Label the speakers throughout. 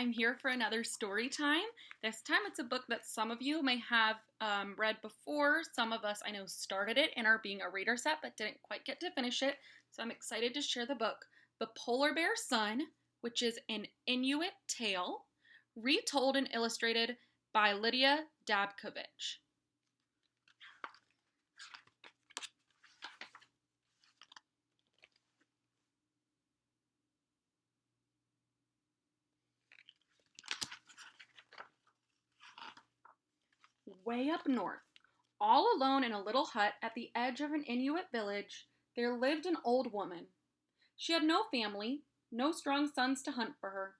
Speaker 1: I'm here for another story time. This time it's a book that some of you may have read before. Some of us, I know, started it and are being a reader set but didn't quite get to finish it. So I'm excited to share the book, The Polar Bear's Son, which is an Inuit tale, retold and illustrated by Lydia Dabkovich. Way up north, all alone in a little hut at the edge of an Inuit village, there lived an old woman. She had no family, no strong sons to hunt for her.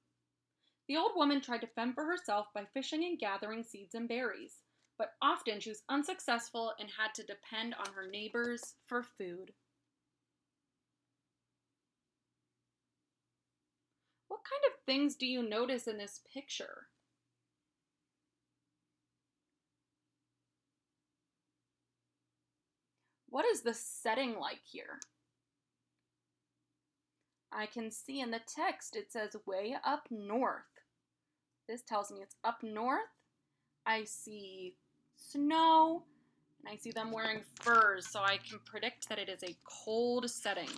Speaker 1: The old woman tried to fend for herself by fishing and gathering seeds and berries, but often she was unsuccessful and had to depend on her neighbors for food. What kind of things do you notice in this picture? What is the setting like here? I can see in the text it says way up north. This tells me it's up north. I see snow, and I see them wearing furs, so I can predict that it is a cold setting.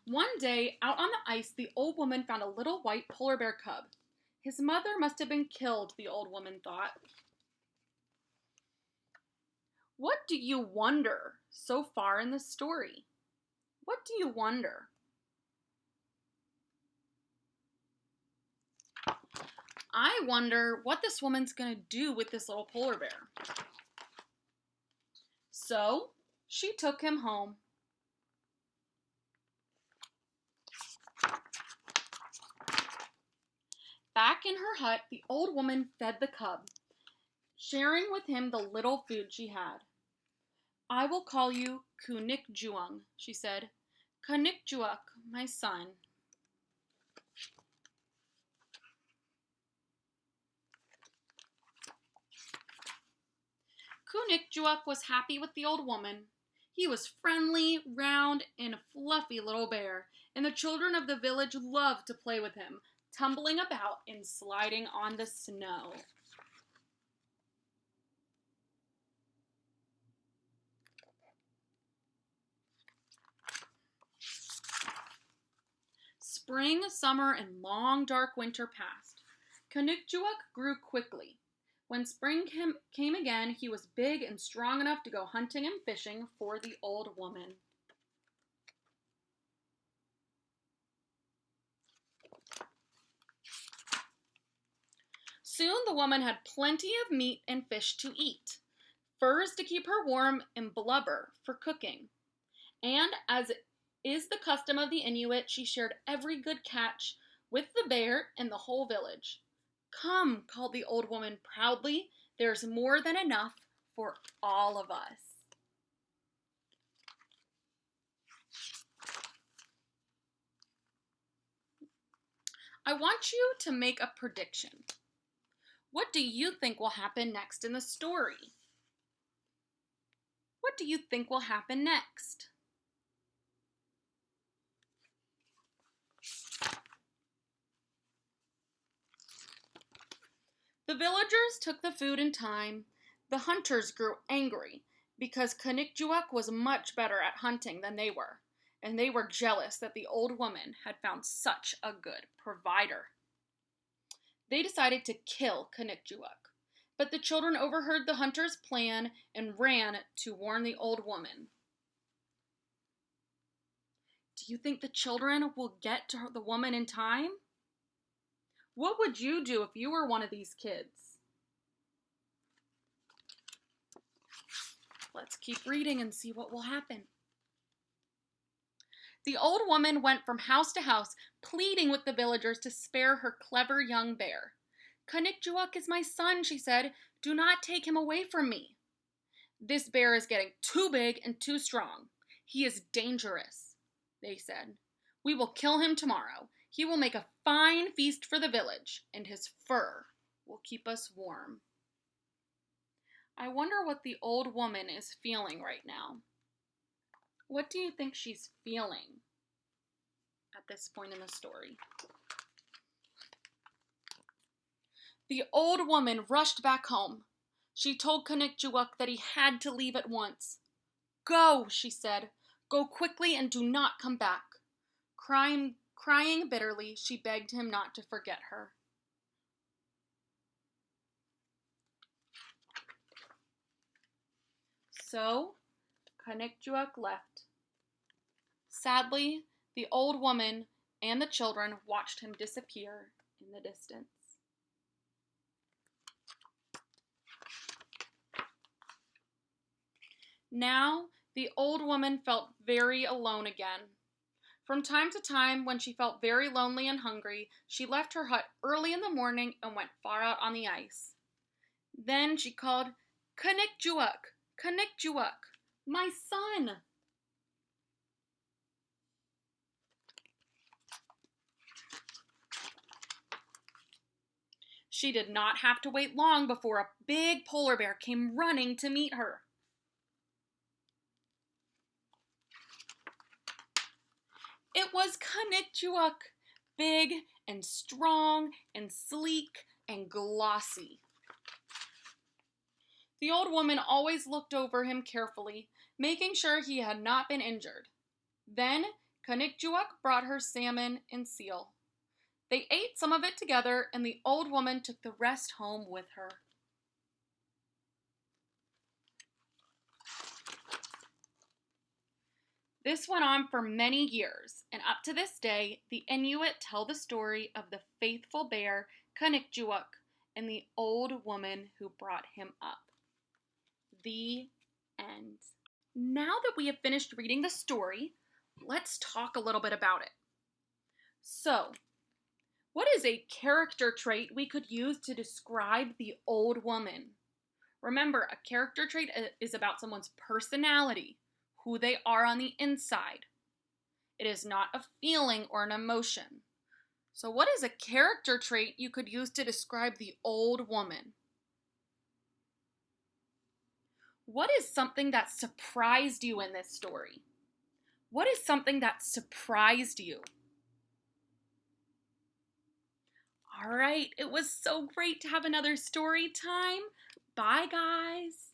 Speaker 1: One day, out on the ice, the old woman found a little white polar bear cub. His mother must have been killed, the old woman thought. What do you wonder so far in the story? What do you wonder? I wonder what this woman's going to do with this little polar bear. So, she took him home. Back in her hut, the old woman fed the cub, sharing with him the little food she had. I will call you Kunikjuang, she said. Kunikjuak, my son. Kunikjuak was happy with the old woman. He was friendly, round, and a fluffy little bear, and the children of the village loved to play with him, tumbling about and sliding on the snow. Spring, summer, and long dark winter passed. Kunikjuak grew quickly. When spring came again, he was big and strong enough to go hunting and fishing for the old woman. Soon the woman had plenty of meat and fish to eat, furs to keep her warm, and blubber for cooking. And as is the custom of the Inuit, she shared every good catch with the bear and the whole village. Come, called the old woman proudly, there's more than enough for all of us. I want you to make a prediction. What do you think will happen next in the story? What do you think will happen next? The villagers took the food in time. The hunters grew angry because Kunikjuak was much better at hunting than they were, and they were jealous that the old woman had found such a good provider. They decided to kill Kunikjuak, but the children overheard the hunters' plan and ran to warn the old woman. Do you think the children will get to the woman in time? What would you do if you were one of these kids? Let's keep reading and see what will happen. The old woman went from house to house, pleading with the villagers to spare her clever young bear. Kunikjuak is my son, she said. Do not take him away from me. This bear is getting too big and too strong. He is dangerous, they said. We will kill him tomorrow. He will make a fine feast for the village, and his fur will keep us warm. I wonder what the old woman is feeling right now. What do you think she's feeling at this point in the story? The old woman rushed back home. She told Kanikjuak that he had to leave at once. "Go," she said. "Go quickly and do not come back." Crying bitterly, she begged him not to forget her. So, Kanikjuak left. Sadly, the old woman and the children watched him disappear in the distance. Now, the old woman felt very alone again. From time to time, when she felt very lonely and hungry, she left her hut early in the morning and went far out on the ice. Then she called, "Kanikjuak, Kanikjuak, my son." She did not have to wait long before a big polar bear came running to meet her. It was Kanikjuak, big and strong and sleek and glossy. The old woman always looked over him carefully, making sure he had not been injured. Then Kanikjuak brought her salmon and seal. They ate some of it together, and the old woman took the rest home with her. This went on for many years, and up to this day, the Inuit tell the story of the faithful bear Kanikjuak and the old woman who brought him up. The end. Now that we have finished reading the story, let's talk a little bit about it. So, what is a character trait we could use to describe the old woman? Remember, a character trait is about someone's personality, who they are on the inside. It is not a feeling or an emotion. So what is a character trait you could use to describe the old woman? What is something that surprised you in this story? What is something that surprised you? All right, it was so great to have another story time. Bye, guys.